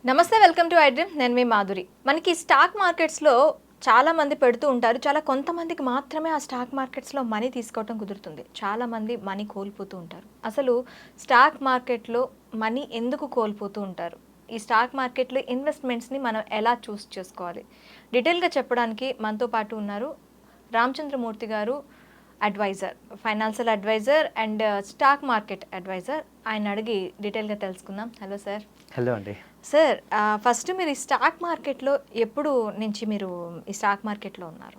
నమస్తే, welcome to iDream. నేను మీ మాధురి. మనకి స్టాక్ మార్కెట్స్లో చాలా మంది పెడుతూ ఉంటారు. చాలా కొంతమందికి మాత్రమే ఆ స్టాక్ మార్కెట్స్లో మనీ తీసుకోవటం కుదురుతుంది. చాలా మంది మనీ కోల్పోతూ ఉంటారు. అసలు స్టాక్ మార్కెట్లో మనీ ఎందుకు కోల్పోతూ ఉంటారు? ఈ స్టాక్ మార్కెట్లో ఇన్వెస్ట్మెంట్స్ని మనం ఎలా చూస్ చేసుకోవాలి? డీటెయిల్గా చెప్పడానికి మనతో పాటు ఉన్నారు Ramachandramurthy garu, advisor, financial advisor and stock market advisor. ఆయన అడిగి డీటెయిల్గా తెలుసుకుందాం. Hello sir. హలో అండి. సార్, ఫస్ట్ మీరు ఈ స్టాక్ మార్కెట్లో ఎప్పుడు నుంచి మీరు ఈ స్టాక్ మార్కెట్లో ఉన్నారు?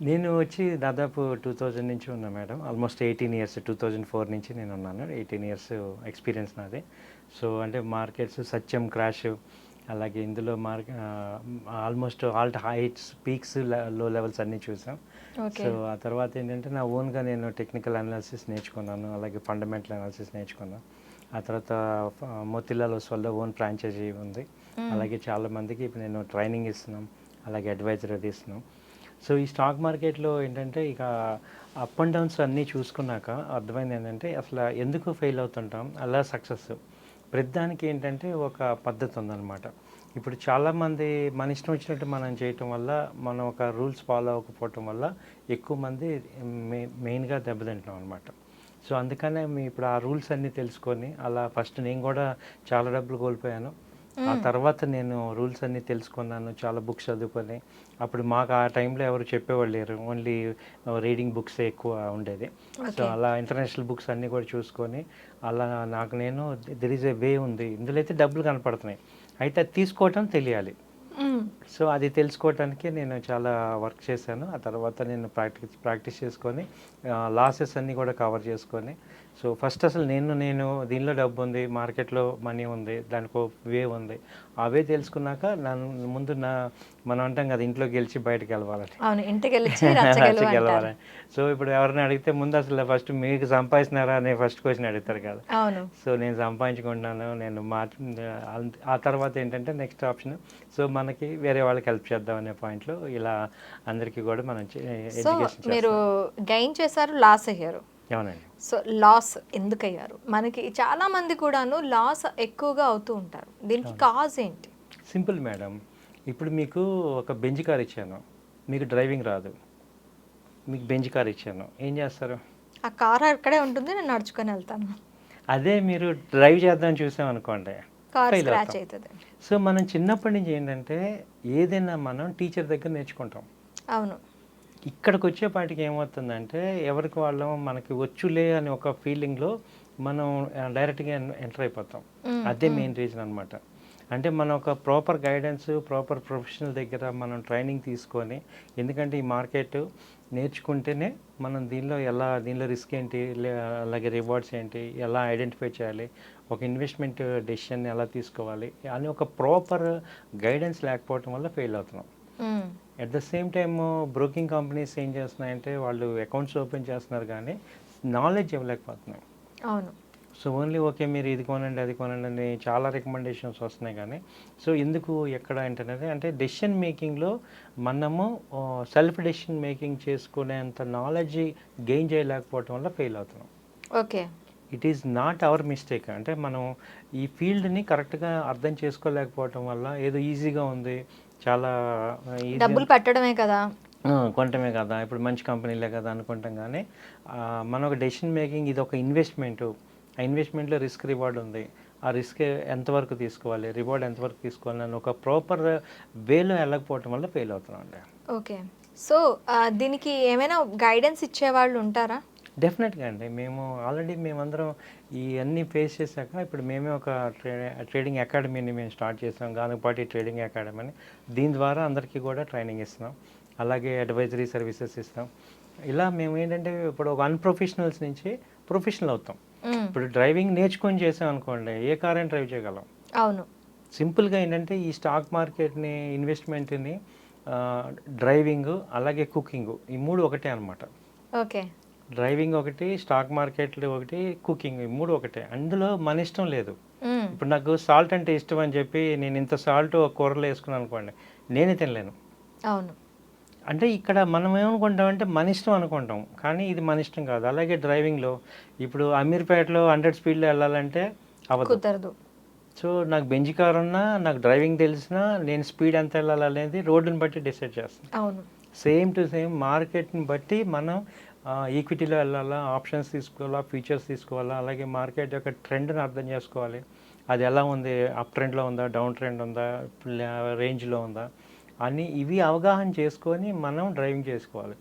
నేను వచ్చి దాదాపు 2000 నుంచి ఉన్నా మేడం. ఆల్మోస్ట్ 18 ఇయర్స్, 2004 నుంచి నేను ఉన్నాను. 18 ఇయర్స్ ఎక్స్పీరియన్స్ నాది. సో అంటే మార్కెట్స్ సత్యం క్రాష్, అలాగే ఇందులో ఆల్మోస్ట్ ఆల్ట్ హైట్స్, పీక్స్, లో లెవెల్స్ అన్నీ చూసాం. సో ఆ తర్వాత ఏంటంటే నా ఓన్గా నేను టెక్నికల్ అనాలిసిస్ నేర్చుకున్నాను, అలాగే ఫండమెంటల్ అనాలిసిస్ నేర్చుకున్నాను. ఆ తర్వాత మోతిలాల్ ఓస్వాల్ ఓన్ ఫ్రాంచైజీ ఉంది. అలాగే చాలామందికి ఇప్పుడు నేను ట్రైనింగ్ ఇస్తున్నాం, అలాగే అడ్వైజరీ ఇస్తున్నాం. సో ఈ స్టాక్ మార్కెట్లో ఏంటంటే ఇక అప్ అండ్ డౌన్స్ అన్నీ చూసుకున్నాక అర్థమైంది ఏంటంటే అసలు ఎందుకు ఫెయిల్ అవుతుంటాం, అలా సక్సెస్ ప్రతిదానికి ఏంటంటే ఒక పద్ధతి ఉందన్నమాట. ఇప్పుడు చాలామంది మన ఇష్టం వచ్చినట్టు మనం చేయటం వల్ల, మనం ఒక రూల్స్ ఫాలో అవ్వకపోవటం వల్ల ఎక్కువ మంది మెయిన్గా దెబ్బతింటాం అనమాట. సో అందుకనే ఇప్పుడు ఆ రూల్స్ అన్నీ తెలుసుకొని, అలా ఫస్ట్ నేను కూడా చాలా డబ్బులు కోల్పోయాను. ఆ తర్వాత నేను రూల్స్ అన్నీ తెలుసుకున్నాను, చాలా బుక్స్ చదువుకొని. అప్పుడు మాకు ఆ టైంలో ఎవరు చెప్పేవాళ్ళు లేరు, ఓన్లీ రీడింగ్ బుక్స్ ఎక్కువ ఉండేది. సో అలా ఇంటర్నేషనల్ బుక్స్ అన్నీ కూడా చూసుకొని అలా నాకు నేను దెర్ ఈజ్ ఏ వే ఉంది, ఇందులో అయితే డబ్బులు కనపడుతున్నాయి, అయితే అది తీసుకోవటం తెలియాలి. సో అది తెలుసుకోవటానికి నేను చాలా వర్క్ చేశాను. ఆ తర్వాత నేను ప్రాక్టీస్ చేసుకొని లాసెస్ అన్నీ కూడా కవర్ చేసుకొని, సో ఫస్ట్ అసలు నేను దీనిలో డబ్బు ఉంది, మార్కెట్లో మనీ ఉంది, దానికి ఒక వే ఉంది, ఆ వే తెలుసుకున్నాక ముందు మనం అంటాం కదా, ఇంట్లో గెలిచి బయటకు వెళ్ళాలని. అవును, ఇంటికి గెలవాలి. సో ఇప్పుడు ఎవరిని అడిగితే ముందు అసలు ఫస్ట్ మీకు సంపాదిస్తున్నారా అనే ఫస్ట్ క్వశ్చన్ అడుగుతారు కదా. అవును. సో నేను సంపాదించుకుంటున్నాను, ఆ తర్వాత ఏంటంటే నెక్స్ట్ ఆప్షన్, సో మనకి వేరే వాళ్ళకి హెల్ప్ చేద్దాం అనే పాయింట్లో ఇలా అందరికీ కూడా మనం ఎడ్యుకేషన్. మీరు గెయిన్ చేశారు, లాస్ అయ్యారు. అవునండి. సో లాస్ ఎందుకు అయ్యారు? మనకి చాలా మంది కూడాను లాస్ ఎక్కువగా అవుతూ ఉంటారు. దీనికి కాజ్ ఏంటి? Simple madam. ఇప్పుడు మీకు ఒక బెంజ్ కార్ ఇచ్చాను, మీకు డ్రైవింగ్ రాదు, మీకు బెంజ్ కార్ ఇచ్చాను, ఏం చేస్తారు? ఆ కార్ అక్కడే ఉంటుంది, నేను నడుచుకొని వెళ్తాను. అదే మీరు డ్రైవ్ చేద్దామని చూసామనుకోండి, కార్ స్క్రాచ్ అవుతుంది. సో మనం చిన్నప్పటి నుంచి ఏంటంటే ఏదైనా మనం టీచర్ దగ్గర నేర్చుకుంటాం. అవును. ఇక్కడికి వచ్చేపాటికి ఏమవుతుందంటే ఎవరికి వాళ్ళం మనకి వచ్చులే అని ఒక ఫీలింగ్లో మనం డైరెక్ట్గా ఎంటర్ అయిపోతాం. అదే మెయిన్ రీజన్ అనమాట. అంటే మనం ఒక ప్రాపర్ గైడెన్స్, ప్రాపర్ ప్రొఫెషనల్ దగ్గర మనం ట్రైనింగ్ తీసుకొని, ఎందుకంటే ఈ మార్కెట్ నేర్చుకుంటేనే మనం దీనిలో రిస్క్ ఏంటి, అలాగే రివార్డ్స్ ఏంటి, ఎలా ఐడెంటిఫై చేయాలి, ఒక ఇన్వెస్ట్మెంట్ డెసిషన్ ఎలా తీసుకోవాలి అని ఒక ప్రాపర్ గైడెన్స్ లేకపోవటం వల్ల ఫెయిల్ అవుతున్నాం. At the same time broking companies ఏం చేస్తున్నాయంటే వాళ్ళు అకౌంట్స్ ఓపెన్ చేస్తున్నారు కానీ నాలెడ్జ్ ఇవ్వలేకపోతున్నాయి. అవును. సో ఓన్లీ ఓకే మీరు ఇది కొనండి, అది కొనండి అని చాలా రికమెండేషన్స్ వస్తున్నాయి కానీ, సో ఎందుకు ఎక్కడ ఏంటనేది అంటే డెసిషన్ మేకింగ్లో మనము సెల్ఫ్ డెసిషన్ మేకింగ్ చేసుకునేంత నాలెడ్జ్ గెయిన్ చేయలేకపోవటం వల్ల ఫెయిల్ అవుతున్నాం. Okay. It is not our mistake. అంటే మనం ఈ ఫీల్డ్ని కరెక్ట్గా అర్థం చేసుకోలేకపోవటం వల్ల ఏదో ఈజీగా ఉంది, చాలా డబ్బులు పెట్టడమే కదా, కొనటమే కదా, ఇప్పుడు మంచి కంపెనీలే కదా అనుకుంటాం. కానీ మనం ఒక డెసిషన్ మేకింగ్, ఇది ఒక ఇన్వెస్ట్మెంటు, ఆ ఇన్వెస్ట్మెంట్లో రిస్క్ రివార్డ్ ఉంది, ఆ రిస్క్ ఎంతవరకు తీసుకోవాలి, రివార్డ్ ఎంతవరకు తీసుకోవాలి అని ఒక ప్రాపర్ వేలో వెళ్ళకపోవటం వల్ల ఫెయిల్ అవుతున్నాం అండి. ఓకే. సో దీనికి ఏమైనా గైడెన్స్ ఇచ్చేవాళ్ళు ఉంటారా? డెఫినెట్గా అండి. మేమందరం ఇవన్నీ ఫేస్ చేశాక ఇప్పుడు మేమే ఒక ట్రేడింగ్ అకాడమీని మేము స్టార్ట్ చేసాం, గానుపాటి ట్రేడింగ్ అకాడమీ అని. దీని ద్వారా అందరికీ కూడా ట్రైనింగ్ ఇస్తున్నాం, అలాగే అడ్వైజరీ సర్వీసెస్ ఇస్తాం. ఇలా మేము ఏంటంటే ఇప్పుడు ఒక అన్ప్రొఫెషనల్స్ నుంచి ప్రొఫెషనల్ అవుతాం. ఇప్పుడు డ్రైవింగ్ నేర్చుకొని చేసాం అనుకోండి, ఏ కార్ అయినా డ్రైవ్ చేయగలం. అవును. సింపుల్గా ఏంటంటే ఈ స్టాక్ మార్కెట్ని, ఇన్వెస్ట్మెంట్ని, డ్రైవింగ్ అలాగే కుకింగ్, ఈ మూడు ఒకటే అనమాట. ఓకే. డ్రైవింగ్ ఒకటి, స్టాక్ మార్కెట్లు ఒకటి, కుకింగ్, ఈ మూడు ఒకటే. అందులో మన ఇష్టం లేదు. ఇప్పుడు నాకు సాల్ట్ అంటే ఇష్టం అని చెప్పి నేను ఇంత సాల్ట్ ఒక కూరలో వేసుకున్నాను అనుకోండి, నేనే తినలేను. అవును. అంటే ఇక్కడ మనం ఏమనుకుంటామంటే మన ఇష్టం అనుకుంటాం, కానీ ఇది మన ఇష్టం కాదు. అలాగే డ్రైవింగ్లో ఇప్పుడు అమీర్పేటలో 100 స్పీడ్లో వెళ్ళాలంటే కుదరదు. సో నాకు బెంజ్ కార్ ఉన్నా, నాకు డ్రైవింగ్ తెలిసినా నేను స్పీడ్ ఎంత వెళ్ళాలనేది రోడ్డుని బట్టి డిసైడ్ చేస్తాను. అవును. సేమ్ టు సేమ్ మార్కెట్ని బట్టి మనం ఈక్విటీలో వెళ్ళాలా, ఆప్షన్స్ తీసుకోవాలా, ఫ్యూచర్స్ తీసుకోవాలా, అలాగే మార్కెట్ యొక్క ట్రెండ్ని అర్థం చేసుకోవాలి. అది ఎలా ఉంది, అప్ ట్రెండ్లో ఉందా, డౌన్ ట్రెండ్ ఉందా, రేంజ్లో ఉందా అని ఇవి అవగాహన చేసుకొని మనం డ్రైవింగ్ చేసుకోవాలి.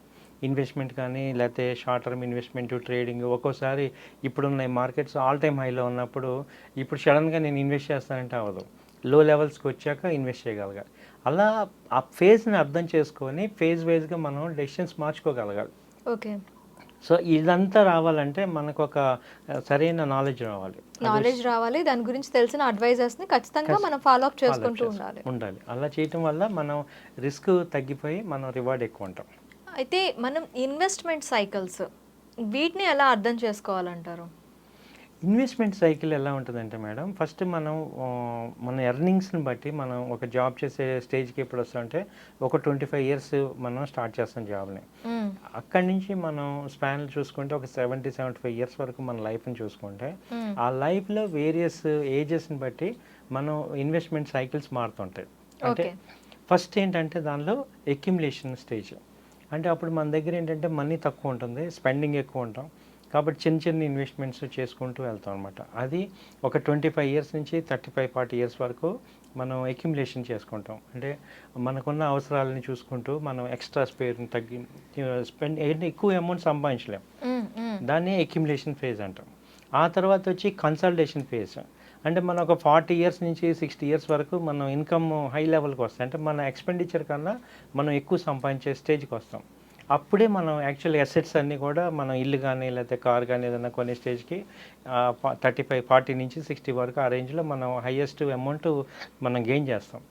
ఇన్వెస్ట్మెంట్ కానీ లేకపోతే షార్ట్ టర్మ్ ఇన్వెస్ట్మెంట్, ట్రేడింగ్ ఒక్కోసారి ఇప్పుడున్న మార్కెట్స్ ఆల్ టైమ్ హైలో ఉన్నప్పుడు ఇప్పుడు సడన్గా నేను ఇన్వెస్ట్ చేస్తానంటే అవ్వదు. లో లెవెల్స్కి వచ్చాక ఇన్వెస్ట్ చేయగలగాలి. అలా ఆ ఫేజ్ని అర్థం చేసుకొని ఫేజ్ వైజ్గా మనం డెసిషన్స్ మార్చుకోగలగాలి. ఓకే. సో ఇదంతా రావాలంటే మనకు ఒక సరైన నాలెడ్జ్ రావాలి. నాలెడ్జ్ రావాలి. దాని గురించి తెలిసిన అడ్వైజర్స్ని ఖచ్చితంగా మనం ఫాలో అప్ చేసుకుంటూ ఉండాలి. అలా చేయటం వల్ల మనం రిస్క్ తగ్గిపోయి మనం రివార్డ్ ఎక్కువ ఉంటాం. అయితే మనం ఇన్వెస్ట్మెంట్ సైకిల్స్ వీటిని ఎలా అర్థం చేసుకోవాలంటారు? ఇన్వెస్ట్మెంట్ సైకిల్ ఎలా ఉంటుందంటే మేడం, ఫస్ట్ మనం మన ఎర్నింగ్స్ని బట్టి మనం ఒక జాబ్ చేసే స్టేజ్కి ఎప్పుడు వస్తామంటే ఒక 25 ఇయర్స్ మనం స్టార్ట్ చేస్తాం జాబ్ని. అక్కడి నుంచి మనం స్పాన్లు చూసుకుంటే ఒక 70-75 ఇయర్స్ వరకు మన లైఫ్ని చూసుకుంటే ఆ లైఫ్లో వేరియస్ ఏజెస్ని బట్టి మనం ఇన్వెస్ట్మెంట్ సైకిల్స్ మారుతుంటాయి. అంటే ఫస్ట్ ఏంటంటే దానిలో అక్యుములేషన్ స్టేజ్. అంటే అప్పుడు మన దగ్గర ఏంటంటే మనీ తక్కువ ఉంటుంది, స్పెండింగ్ ఎక్కువ ఉంటాం, కాబట్టి చిన్న చిన్న ఇన్వెస్ట్మెంట్స్ చేసుకుంటూ వెళ్తాం అనమాట. అది ఒక 25 ఇయర్స్ నుంచి 35-40 ఇయర్స్ వరకు మనం అక్యుములేషన్ చేసుకుంటాం. అంటే మనకున్న అవసరాలని చూసుకుంటూ మనం ఎక్స్ట్రా స్పేర్ని స్పెండ్ ఎక్కువ అమౌంట్ సంపాదించలేం. దాన్ని అక్యుములేషన్ ఫేజ్ అంటాం. ఆ తర్వాత వచ్చి కన్సల్టేషన్ ఫేజ్. అంటే మనం ఒక 40 ఇయర్స్ నుంచి 60 ఇయర్స్ వరకు మనం ఇన్కమ్ హై లెవెల్కి వస్తాం. అంటే మన ఎక్స్పెండిచర్ కన్నా మనం ఎక్కువ సంపాదించే స్టేజ్కి వస్తాం. అప్పుడే మనం యాక్చువల్ అసెట్స్ అన్నీ కూడా మనం ఇల్లు కానీ లేకపోతే కార్ కానీ ఏదైనా కొన్ని స్టేజ్కి 35-40 నుంచి 60 వరకు ఆ రేంజ్లో మనం హైయెస్ట్ అమౌంట్ మనం గెయిన్ చేస్తాం.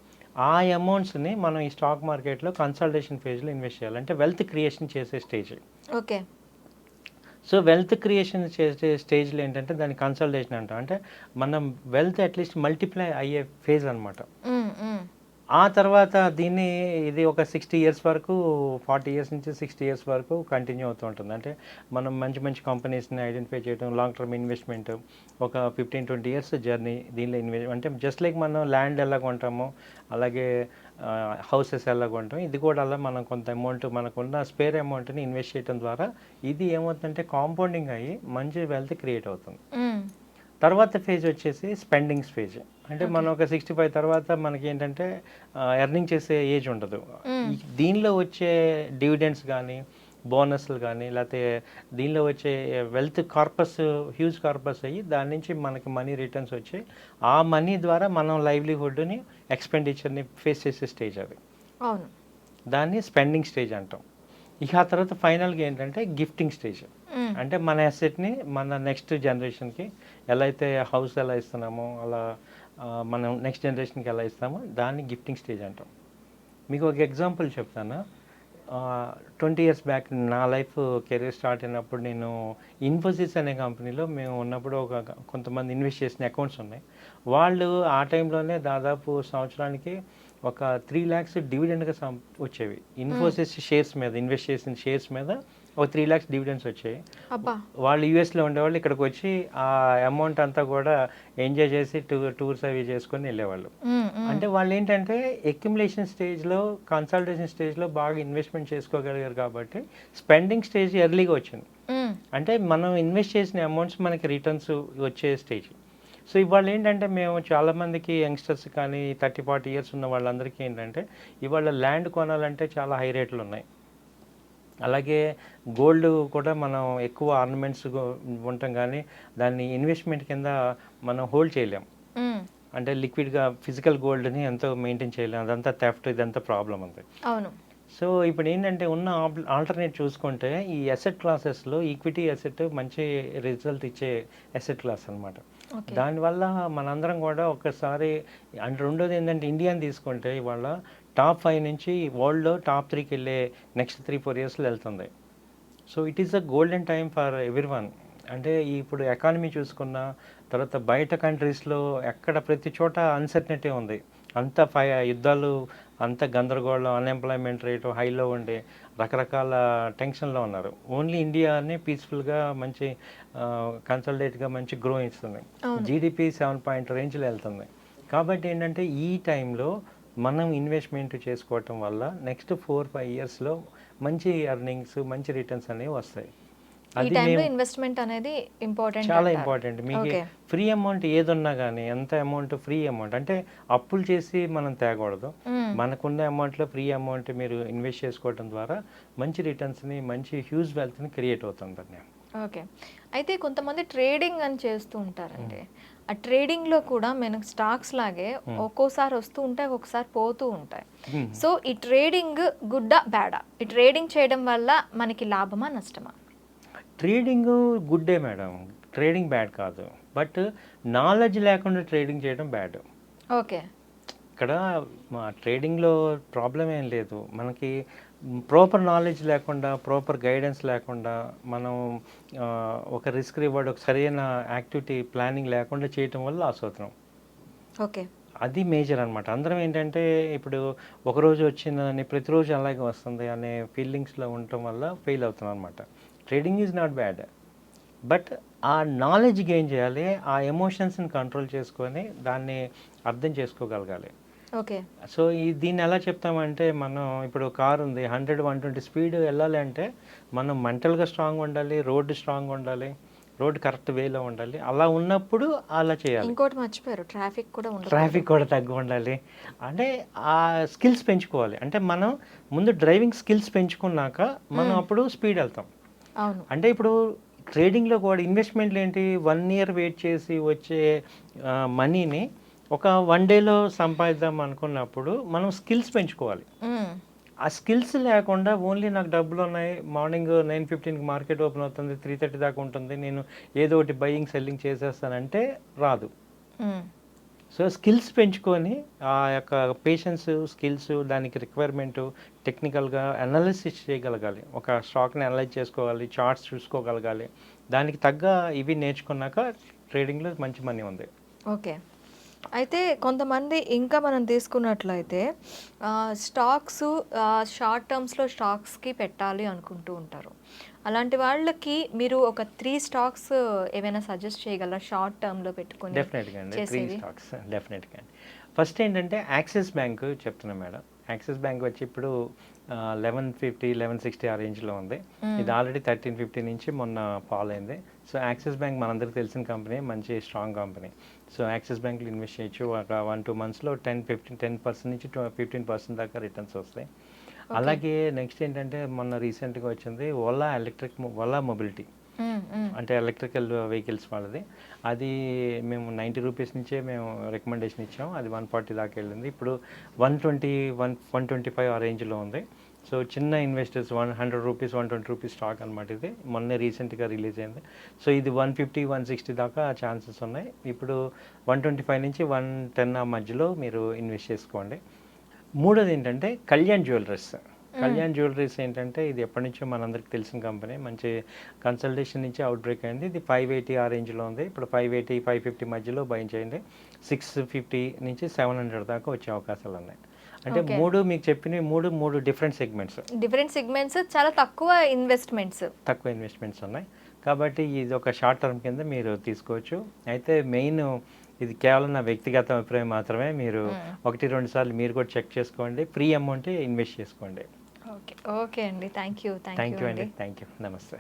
ఆ అమౌంట్స్ని మనం ఈ స్టాక్ మార్కెట్లో కన్సల్టేషన్ ఫేజ్లో ఇన్వెస్ట్ చేయాలి. అంటే వెల్త్ క్రియేషన్ చేసే stage. Okay. So wealth creation చేసే స్టేజ్లో ఏంటంటే దాన్ని కన్సల్టేషన్ అంటాం. అంటే మనం వెల్త్ అట్లీస్ట్ మల్టిప్లై అయ్యే ఫేజ్ అనమాట. ఆ తర్వాత ఇది ఒక 60 ఇయర్స్ వరకు, 40 ఇయర్స్ నుంచి 60 ఇయర్స్ వరకు కంటిన్యూ అవుతూ ఉంటుంది. అంటే మనం మంచి మంచి కంపెనీస్ని ఐడెంటిఫై చేయడం, లాంగ్ టర్మ్ ఇన్వెస్ట్మెంట్, ఒక 15-20 ఇయర్స్ జర్నీ దీనిలో అంటే జస్ట్ లైక్ మనం ల్యాండ్ ఎలా కొంటామో అలాగే హౌసెస్ ఎలా కొంటాం, ఇది కూడా అలా మనం కొంత అమౌంట్ మనకున్న స్పేర్ అమౌంట్ని ఇన్వెస్ట్ చేయడం ద్వారా ఇది ఏమవుతుందంటే కాంపౌండింగ్ అయ్యి మంచి వెల్త్ క్రియేట్ అవుతుంది. తర్వాత ఫేజ్ వచ్చేసి స్పెండింగ్స్ ఫేజ్. అంటే మనం ఒక 65 తర్వాత మనకి ఏంటంటే ఎర్నింగ్ చేసే ఏజ్ ఉండదు. దీనిలో వచ్చే డివిడెండ్స్ కానీ బోనస్లు కానీ లేకపోతే దీనిలో వచ్చే వెల్త్ కార్పస్ హ్యూజ్ కార్పస్ అయ్యి దాని నుంచి మనకి మనీ రిటర్న్స్ వచ్చి ఆ మనీ ద్వారా మనం లైవ్లీహుడ్ని ఎక్స్పెండిచర్ని ఫేస్ చేసే స్టేజ్ అది. అవును. దాన్ని స్పెండింగ్ స్టేజ్ అంటాం. ఇక ఆ తర్వాత ఫైనల్గా ఏంటంటే గిఫ్టింగ్ స్టేజ్. అంటే మన అసెట్ని మన నెక్స్ట్ జనరేషన్కి ఎలా అయితే హౌస్ ఎలా ఇస్తున్నామో అలా మనం నెక్స్ట్ జనరేషన్కి ఎలా ఇస్తామో దాన్ని గిఫ్టింగ్ స్టేజ్ అంటాం. మీకు ఒక ఎగ్జాంపుల్ చెప్తాను. 20 ఇయర్స్ బ్యాక్ నా లైఫ్ కెరీర్ స్టార్ట్ అయినప్పుడు నేను ఇన్ఫోసిస్ అనే కంపెనీలో మేము ఉన్నప్పుడు కొంతమంది ఇన్వెస్ట్ చేసిన అకౌంట్స్ ఉన్నాయి. వాళ్ళు ఆ టైంలోనే దాదాపు సంవత్సరానికి ఒక 3 lakhs డివిడెండ్గా వచ్చేవి. ఇన్ఫోసిస్ షేర్స్ మీద ఇన్వెస్ట్ చేసిన షేర్స్ మీద ఒక 3 lakhs డివిడెండ్స్ వచ్చాయి. వాళ్ళు యూఎస్లో ఉండేవాళ్ళు, ఇక్కడికి వచ్చి ఆ అమౌంట్ అంతా కూడా ఎంజాయ్ చేసి టూర్స్ అవి చేసుకొని వెళ్ళేవాళ్ళు. అంటే వాళ్ళు ఏంటంటే అక్యుములేషన్ స్టేజ్లో, కన్సల్టేషన్ స్టేజ్లో బాగా ఇన్వెస్ట్మెంట్ చేసుకోగలిగారు కాబట్టి స్పెండింగ్ స్టేజ్ ఎర్లీగా వచ్చింది. అంటే మనం ఇన్వెస్ట్ చేసిన అమౌంట్స్ మనకి రిటర్న్స్ వచ్చే స్టేజ్. సో ఇవాళ ఏంటంటే మేము చాలామందికి యంగ్స్టర్స్ కానీ 30-40 ఇయర్స్ ఉన్న వాళ్ళందరికీ ఏంటంటే ఇవాళ ల్యాండ్ కొనాలంటే చాలా హై రేట్లు ఉన్నాయి. అలాగే గోల్డ్ కూడా మనం ఎక్కువ ఆర్నమెంట్స్ ఉంటాం కానీ దాన్ని ఇన్వెస్ట్మెంట్ కింద మనం హోల్డ్ చేయలేం. అంటే లిక్విడ్గా ఫిజికల్ గోల్డ్ని ఎంతో మెయింటైన్ చేయలేం. అదంతా థెఫ్ట్, ఇదంతా ప్రాబ్లం ఉంది. అవును. సో ఇప్పుడు ఏంటంటే ఉన్న ఆల్టర్నేట్ చూసుకుంటే ఈ అసెట్ క్లాసెస్లో ఈక్విటీ అసెట్ మంచి రిజల్ట్ ఇచ్చే అసెట్ క్లాస్ అనమాట. దానివల్ల మనందరం కూడా ఒక్కసారి అంటే రెండోది ఏంటంటే ఇండియాని తీసుకుంటే ఇవాళ టాప్ 5 నుంచి వరల్డ్లో టాప్ 3కి వెళ్ళే నెక్స్ట్ 3-4 ఇయర్స్లో వెళ్తుంది. So it is a golden time for everyone. అంటే ఇప్పుడు ఎకానమీ చూసుకున్న తర్వాత బయట కంట్రీస్లో ఎక్కడ ప్రతి చోట అన్సర్టనిటీ ఉంది. అంత యుద్ధాలు, అంత గందరగోళం, అన్ఎంప్లాయ్మెంట్ రేటు హైలో ఉండి రకరకాల టెన్షన్లో ఉన్నారు. ఓన్లీ ఇండియానే పీస్ఫుల్గా మంచి కన్సల్టేట్గా మంచి గ్రో ఇస్తుంది. జీడిపి 7 రేంజ్లో వెళ్తుంది. కాబట్టి ఏంటంటే ఈ టైంలో మనం ఇన్వెస్ట్మెంట్ చేసుకోవటం వల్ల నెక్స్ట్ 4-5 ఇయర్స్లో మంచి ఎర్నింగ్స్, మంచి రిటర్న్స్ అనేవి వస్తాయి. ఈ టైంలో ఇన్వెస్ట్మెంట్ అనేది ఇంపార్టెంట్, చాలా ఇంపార్టెంట్. మీకు ఫ్రీ అమౌంట్ ఏదున్నా కానీ, ఎంత అమౌంట్ ఫ్రీ అమౌంట్ అంటే అప్పులు చేసి మనం తేకూడదు. మనకున్న అమౌంట్లో ఫ్రీ అమౌంట్ మీరు ఇన్వెస్ట్ చేసుకోవడం ద్వారా మంచి రిటర్న్స్ని, మంచి హ్యూజ్ వెల్త్ని క్రియేట్ అవుతుందండి. ఓకే. అయితే కొంతమంది ట్రేడింగ్ అని చేస్తూ ఉంటారండి. ఆ ట్రేడింగ్లో కూడా మనకు స్టాక్స్ లాగే ఒక్కోసారి వస్తూ ఉంటాయి, ఒక్కొక్కసారి పోతూ ఉంటాయి. సో ఈ ట్రేడింగ్ గుడ్డా బ్యాడా? ఈ ట్రేడింగ్ చేయడం వల్ల మనకి లాభమా నష్టమా? ట్రేడింగ్ గుడ్డే మేడం, ట్రేడింగ్ బ్యాడ్ కాదు. బట్ నాలెడ్జ్ లేకుండా ట్రేడింగ్ చేయడం బ్యాడ్. ఓకే. ఇక్కడ మా ట్రేడింగ్లో ప్రాబ్లం ఏం లేదు. మనకి ప్రాపర్ నాలెడ్జ్ లేకుండా, ప్రాపర్ గైడెన్స్ లేకుండా, మనం ఒక రిస్క్ రివార్డ్, ఒక సరైన యాక్టివిటీ ప్లానింగ్ లేకుండా చేయటం వల్ల లాస్ అవుతున్నాం. ఓకే. అది మేజర్ అనమాట. అందరం ఏంటంటే ఇప్పుడు ఒకరోజు వచ్చిందని ప్రతిరోజు అలాగే వస్తుంది అనే ఫీలింగ్స్లో ఉండటం వల్ల ఫెయిల్ అవుతున్నాం అనమాట. Trading is not bad, but ఆ నాలెడ్జ్ గెయిన్ చేయాలి, ఆ ఎమోషన్స్ని కంట్రోల్ చేసుకొని దాన్ని అర్థం చేసుకోగలగాలి. ఓకే. సో దీన్ని ఎలా చెప్తామంటే, మనం ఇప్పుడు కారు ఉంది, 100-120 స్పీడ్ వెళ్ళాలి అంటే మనం మెంటల్గా స్ట్రాంగ్ ఉండాలి, రోడ్డు స్ట్రాంగ్ ఉండాలి, రోడ్డు కరెక్ట్ వేలో ఉండాలి. అలా ఉన్నప్పుడు అలా చేయాలి. ఇంకోటి మర్చిపోయారు, ట్రాఫిక్ కూడా తగ్గి ఉండాలి. అంటే ఆ స్కిల్స్ పెంచుకోవాలి. అంటే మనం ముందు డ్రైవింగ్ స్కిల్స్ పెంచుకున్నాక మనం అప్పుడు స్పీడ్ వెళ్తాం. అవును. అంటే ఇప్పుడు ట్రేడింగ్లో కూడా ఇన్వెస్ట్మెంట్లు ఏంటి, 1 ఇయర్ వెయిట్ చేసి వచ్చే మనీని ఒక 1 డేలో సంపాదిద్దాం అనుకున్నప్పుడు మనం స్కిల్స్ పెంచుకోవాలి. ఆ స్కిల్స్ లేకుండా ఓన్లీ నాకు డబ్బులు ఉన్నాయి, మార్నింగ్ 9:15కి మార్కెట్ ఓపెన్ అవుతుంది, 3:30 దాకా ఉంటుంది, నేను ఏదో ఒకటి బయింగ్ సెల్లింగ్ చేసేస్తానంటే రాదు. సో స్కిల్స్ పెంచుకొని ఆ యొక్క పేషెన్స్, స్కిల్స్, దానికి రిక్వైర్మెంటు, టెక్నికల్గా అనాలిసిస్ చేయగలగాలి. ఒక స్టాక్ని అనలైజ్ చేసుకోవాలి, చార్ట్స్ చూసుకోగలగాలి. దానికి తగ్గ ఇవి నేర్చుకున్నాక ట్రేడింగ్లో మంచి మనీ ఉంది. ఓకే. అయితే కొంతమంది ఇంకా మనం తీసుకున్నట్లయితే స్టాక్స్ షార్ట్ టర్మ్స్లో స్టాక్స్కి పెట్టాలి అనుకుంటూ ఉంటారు. అలాంటి వాళ్ళకి మీరు ఒక 3 స్టాక్స్ ఏమైనా సజెస్ట్ చేయగలరా షార్ట్ టర్మ్లో పెట్టుకుని? డెఫినెట్గా అండి, 3 స్టాక్స్ డెఫినెట్గా అండి. ఫస్ట్ ఏంటంటే యాక్సిస్ బ్యాంక్ చెప్తున్నాను మేడం. యాక్సిస్ బ్యాంక్ వచ్చి ఇప్పుడు 1150, 1160 ఆ రేంజ్లో ఉంది. ఇది ఆల్రెడీ 1350 నుంచి మొన్న ఫాల్ అయింది. సో యాక్సిస్ బ్యాంక్ మనందరికీ తెలిసిన కంపెనీ, మంచి స్ట్రాంగ్ కంపెనీ. సో యాక్సిస్ బ్యాంక్లో ఇన్వెస్ట్ చేయొచ్చు. ఒక 1-2 మంత్స్లో 10% నుంచి 15% దాకా రిటర్న్స్ వస్తాయి. అలాగే నెక్స్ట్ ఏంటంటే మొన్న రీసెంట్గా వచ్చింది ఓలా మొబిలిటీ, అంటే ఎలక్ట్రికల్ వెహికల్స్ వాళ్ళది. అది మేము 90 రూపీస్ నుంచే మేము రికమెండేషన్ ఇచ్చాం. అది 140 దాకా వెళ్ళింది. ఇప్పుడు 125 ఆ రేంజ్లో ఉంది. సో చిన్న ఇన్వెస్టర్స్ 100 రూపీస్, 120 రూపీస్ స్టాక్ అనమాట. ఇది మొన్నే రీసెంట్గా రిలీజ్ అయింది. సో ఇది 150, 160 దాకా ఛాన్సెస్ ఉన్నాయి. ఇప్పుడు 125 నుంచి 110 ఆ మధ్యలో మీరు ఇన్వెస్ట్ చేసుకోండి. మూడోది ఏంటంటే కళ్యాణ్ జ్యువెలరీస్. కళ్యాణ్ జ్యువెలరీస్ ఏంటంటే ఇది ఎప్పటి నుంచో మనందరికి తెలిసిన కంపెనీ, మంచి కన్సల్టేషన్ నుంచి అవుట్ బ్రేక్ అయింది. ఇది 580 ఆ రేంజ్లో ఉంది. ఇప్పుడు 580, 550 మధ్యలో బై చేయండి. 650 నుంచి 700 దాకా వచ్చే అవకాశాలు ఉన్నాయి. అంటే మీకు చెప్పిన మూడు డిఫరెంట్ సెగ్మెంట్స్, చాలా తక్కువ ఇన్వెస్ట్మెంట్స్ ఉన్నాయి. కాబట్టి ఇది ఒక షార్ట్ టర్మ్ కింద మీరు తీసుకోవచ్చు. అయితే మెయిన్ ఇది కేవలం నా వ్యక్తిగత అభిప్రాయం మాత్రమే. మీరు 1-2 సార్లు మీరు కూడా చెక్ చేసుకోండి, ఫ్రీ అమౌంట్ ఇన్వెస్ట్ చేసుకోండి. ఓకే అండి, థ్యాంక్ యూ అండి, థ్యాంక్ యూ, నమస్తే.